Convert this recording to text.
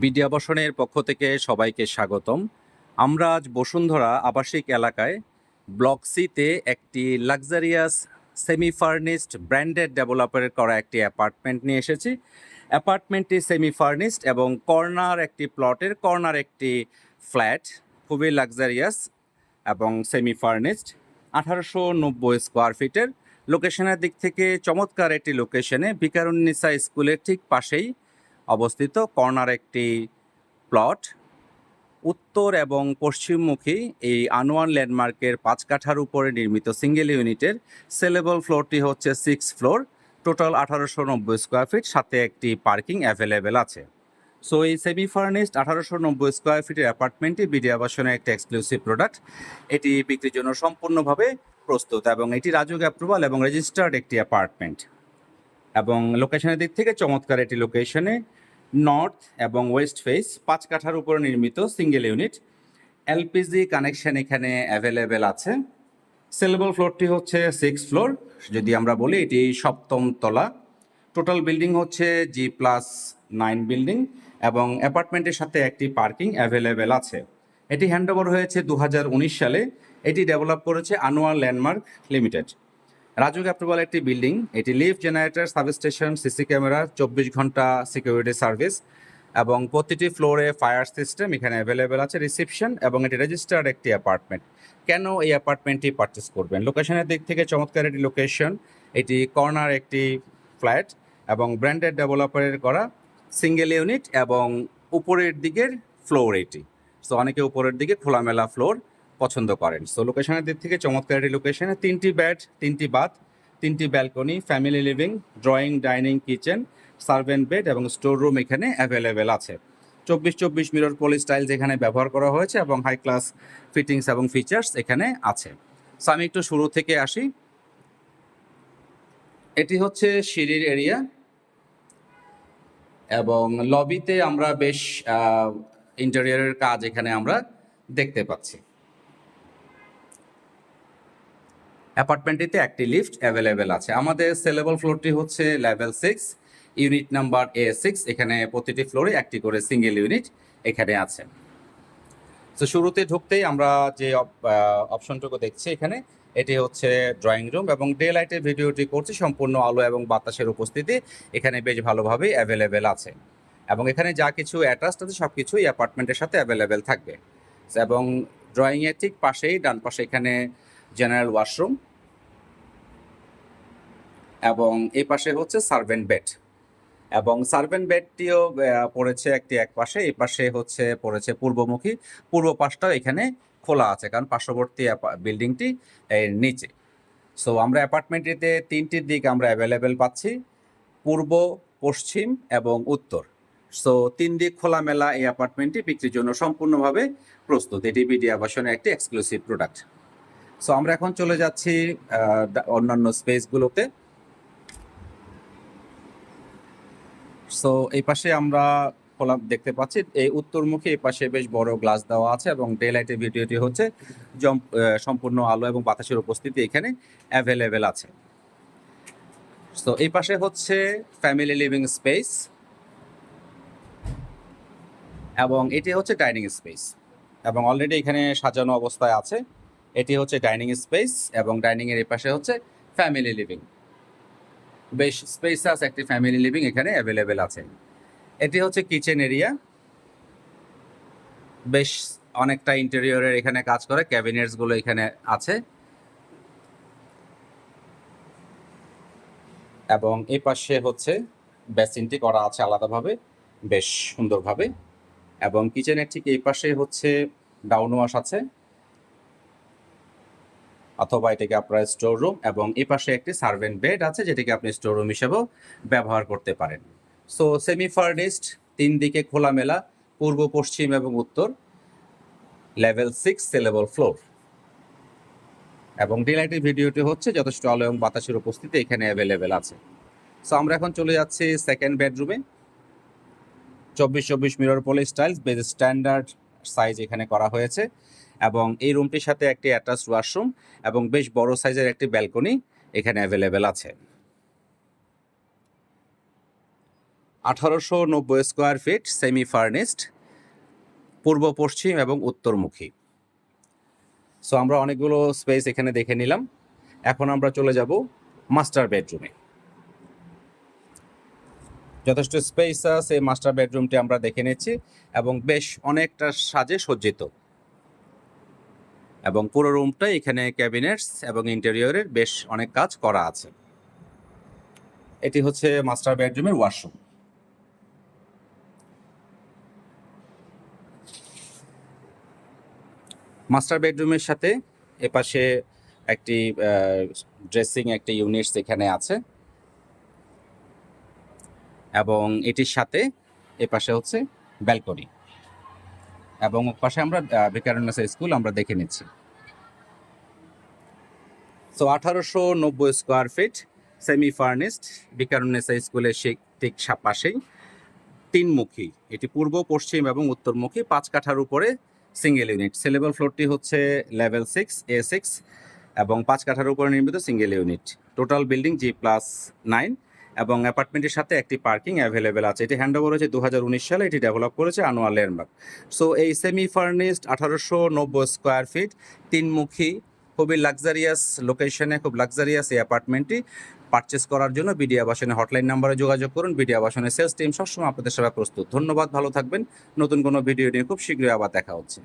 BD আবাসনের পক্ষ থেকে সবাইকে স্বাগতম। আমরা আজ বসুন্ধরা আবাসিক এলাকায় ব্লক সিতে একটি লাক্সারিয়াস সেমি ফার্নিশড ব্র্যান্ডেড ডেভেলপারের করা একটি অ্যাপার্টমেন্ট নিয়ে এসেছি। অ্যাপার্টমেন্টটি সেমি ফার্নিশড এবং কর্নার একটি প্লটের কর্নার একটি ফ্ল্যাট, খুবই লাক্সারিয়াস এবং সেমি ফার্নিশড, 1890 স্কোয়ার ফিটের। লোকেশনের দিক থেকে চমৎকার একটি লোকেশনে, বিকারুন্নিসা স্কুলের ঠিক পাশেই অবস্থিত কর্নার একটি প্লট। উত্তর এবং পশ্চিমমুখী এই আনোয়ার ল্যান্ডমার্কের 5 কাঠার উপরে নির্মিত সিঙ্গেল ইউনিটের সেলেবল ফ্লোরটি হচ্ছে 6 ফ্লোর, টোটাল 1890 স্কোয়ার ফিট, সাথে একটি পার্কিং অ্যাভেলেবেল আছে। সো এই সেমি ফার্নিশড 1890 স্কোয়ার ফিটের অ্যাপার্টমেন্টটি বিডি আবাসনের একটা এক্সক্লুসিভ প্রোডাক্ট। এটি বিক্রির জন্য সম্পূর্ণভাবে প্রস্তুত এবং এটি রাজুক অ্যাপ্রুভাল এবং রেজিস্টার্ড একটি অ্যাপার্টমেন্ট। এবং লোকেশনের দিক থেকে চমৎকার একটি লোকেশনে, নর্থ এবং ওয়েস্ট ফেস, 5 কাঠার উপরে নির্মিত সিঙ্গেল ইউনিট। এলপিজি কানেকশন এখানে অ্যাভেলেবেল আছে। সেলেবল ফ্লোরটি হচ্ছে 6 ফ্লোর, যদি আমরা বলি এটি 7ম তলা। টোটাল বিল্ডিং হচ্ছে G+9 বিল্ডিং এবং অ্যাপার্টমেন্টের সাথে একটি পার্কিং অ্যাভেলেবেল আছে। এটি হ্যান্ডওভার হয়েছে 2019 সালে। এটি ডেভেলপ করেছে Anwar landmark limited. RAJUK approval একটি বিল্ডিং। এটি lift, generator, substation, CC camera, 24 ঘন্টা সিকিউরিটি সার্ভিস এবং প্রতিটি ফ্লোরে ফায়ার সিস্টেম এখানে অ্যাভেলেবেল আছে, রিসেপশন, এবং এটি রেজিস্টার্ড একটি অ্যাপার্টমেন্ট। কেন এই অ্যাপার্টমেন্টটি পারচেস করবেন? লোকেশনের দিক থেকে চমৎকার একটি লোকেশন, এটি কর্নার একটি ফ্ল্যাট এবং ব্র্যান্ডেড ডেভেলপারের করা সিঙ্গেল ইউনিট এবং উপরের দিকের ফ্লোর এটি। সো অনেকে উপরের দিকে খোলামেলা ফ্লোর পছন্দ করেন। সো লোকেশনের দিক থেকে চমৎকার একটি লোকেশনে 3টি বেড, 3টি বাথ, 3টি balcony, family living, drawing, dining, kitchen, servant bed এবং স্টোর রুম এখানে অ্যাভেলেবেল আছে। 24 মিরর পলি স্টাইলস এখানে ব্যবহার করা হয়েছে এবং হাই ক্লাস ফিটিংস এবং ফিচার্স এখানে আছে। সো আমি একটু শুরু থেকে আসি। এটি হচ্ছে সিঁড়ির এরিয়া এবং লবিতে আমরা বেশ ইন্টেরিয়রের কাজ এখানে আমরা দেখতে পাচ্ছি। অ্যাপার্টমেন্টটিতে একটি লিফট অ্যাভেলেবেল আছে। আমাদের সেলেবল ফ্লোরটি হচ্ছে লেভেল 6, ইউনিট নাম্বার A6। এখানে প্রতিটি ফ্লোরে একটি করে সিঙ্গেল ইউনিট এখানে আছে। তো শুরুতে ঢুকতেই আমরা যে অপশনটুকু দেখছি এখানে, এটি হচ্ছে ড্রয়িং রুম এবং ডে লাইটের ভিডিওটি করছি। সম্পূর্ণ আলো এবং বাতাসের উপস্থিতি এখানে বেশ ভালোভাবেই অ্যাভেলেবেল আছে এবং এখানে যা কিছু অ্যাটাচড আছে সব কিছুই অ্যাপার্টমেন্টের সাথে অ্যাভেলেবেল থাকবে। এবং ড্রয়িংয়ের ঠিক পাশেই ডান পাশে এখানে জেনারেল ওয়াশরুম এবং এই পাশে হচ্ছে সার্ভেন্ট বেড এবং সার্ভেন্ট বেডটিও পড়েছে একটি এক পাশে, এই পাশে হচ্ছে পড়েছে পূর্বমুখী। পূর্ব পাশটাও এখানে খোলা আছে কারণ পার্শ্ববর্তী বিল্ডিংটি এর নিচে। সো আমরা অ্যাপার্টমেন্টটিতে 3টি দিক আমরা অ্যাভেলেবেল পাচ্ছি, পূর্ব, পশ্চিম এবং উত্তর। সো 3 দিক খোলামেলা এই অ্যাপার্টমেন্টটি বিক্রির জন্য সম্পূর্ণভাবে প্রস্তুত। এটি বিডি আবাসনের একটি এক্সক্লুসিভ প্রোডাক্ট। সো আমরা এখন চলে যাচ্ছি অন্যান্য স্পেসগুলোতে। সো এই পাশে আমরা খোলা দেখতে পাচ্ছি, এই উত্তরমুখী এই পাশে বেশ বড় গ্লাস দেওয়া আছে এবং ডে লাইটের ভিডিওটি হচ্ছে সম্পূর্ণ আলো এবং বাতাসের উপস্থিতি এখানে অ্যাভেলেবেল আছে। সো এই পাশে হচ্ছে ফ্যামিলি লিভিং স্পেস এবং এটি হচ্ছে ডাইনিং স্পেস এবং অলরেডি এখানে সাজানো অবস্থায় আছে। এটি হচ্ছে ডাইনিং স্পেস এবং ডাইনিংয়ের এই পাশে হচ্ছে ফ্যামিলি লিভিং। বেশ স্পেসাস একটি ফ্যামিলি লিভিং এখানে অ্যাভেলেবেল আছে। এটি হচ্ছে কিচেন এরিয়া, বেশ অনেকটা ইন্টেরিয়রের এখানে কাজ করে, ক্যাবিনেটসগুলো এখানে আছে এবং এই পাশে হচ্ছে বেসিনটি করা আছে আলাদাভাবে বেশ সুন্দরভাবে এবং কিচেনের ঠিক এই পাশে হচ্ছে ডাউন ওয়াশ আছে অথবা এটাকে আপনার স্টোর রুম এবং এই পাশে একটি সার্ভেন্ট বেড আছে যেটাকে আপনি স্টোর রুম হিসেবেও ব্যবহার করতে পারেন। সো সেমি ফার্নিশড, 3 দিকে খোলামেলা, পূর্ব, পশ্চিম এবং উত্তর, লেভেল 6 সেলেবল ফ্লোর এবং ডিলাইটের ভিডিওটি হচ্ছে যথেষ্ট আলো এবং বাতাসের উপস্থিতি এখানে অ্যাভেলেবেল আছে। সো আমরা এখন চলে যাচ্ছি সেকেন্ড বেডরুমে। 24 মিরর পলি স্টাইলস, বেশ স্ট্যান্ডার্ড সাইজ এখানে করা হয়েছে এবং এই রুমটির সাথে একটি অ্যাটাচড ওয়াশরুম এবং বেশ বড় সাইজের একটি ব্যালকনি এখানে অ্যাভেলেবেল আছে। 1890 স্কোয়ার ফিট, সেমি ফার্নিশড, পূর্ব পশ্চিম এবং উত্তরমুখী। সো আমরা অনেকগুলো স্পেস এখানে দেখে নিলাম। এখন আমরা চলে যাব মাস্টার বেডরুমে। যথেষ্ট স্পেস আছে মাস্টার বেডরুমটি আমরা দেখে নিচ্ছি এবং বেশ অনেকটা সাজে সজ্জিত, এবং পুরো রুমটা এখানে ক্যাবিনেটস এবং ইন্টেরিয়রের বেশ অনেক কাজ করা আছে। এটি হচ্ছে মাস্টার বেডরুমের ওয়াশরুম। মাস্টার বেডরুমের সাথে এপাশে একটি ড্রেসিং একটি ইউনিটস এখানে আছে, এবং এটির সাথে এপাশে হচ্ছে ব্যালকনি, এবং পাশে আমরা ভিকারুন্নেসা স্কুল আমরা দেখে নিচ্ছি। So 1890 square feet, semi furnished, Viqarunnisa স্কুলের ঠিক পাশেই, তিনমুখী। এটি পূর্ব পশ্চিম এবং উত্তরমুখী, 5 কাঠার উপরে সিঙ্গেল ইউনিট। সেলেবল ফ্লোরটি হচ্ছে লেভেল 6A6 এবং 5 কাঠার উপরে নির্মিত single unit. Total building G+9 এবং অ্যাপার্টমেন্টের সাথে একটি পার্কিং অ্যাভেলেবেল আছে। এটি হ্যান্ড ওভার হয়েছে 2019 সালে। এটি ডেভেলপ করেছে আনোয়ার ল্যান্ডমার্ক। সো এই সেমি ফার্নিশড 1890 স্কোয়ার ফিট, তিনমুখী, খুবই লাক্সারিয়াস লোকেশনে, খুব লাক্সারিয়াস এই অ্যাপার্টমেন্টটি পারচেস করার জন্য বিডি আবাসনের হটলাইন নাম্বারে যোগাযোগ করুন। বিডি আবাসনের সেলস টিম সবসময় আপনাদের সেবা প্রস্তুত। ধন্যবাদ, ভালো থাকবেন। নতুন কোনো ভিডিও নিয়ে খুব শীঘ্রই আবার দেখা হচ্ছে।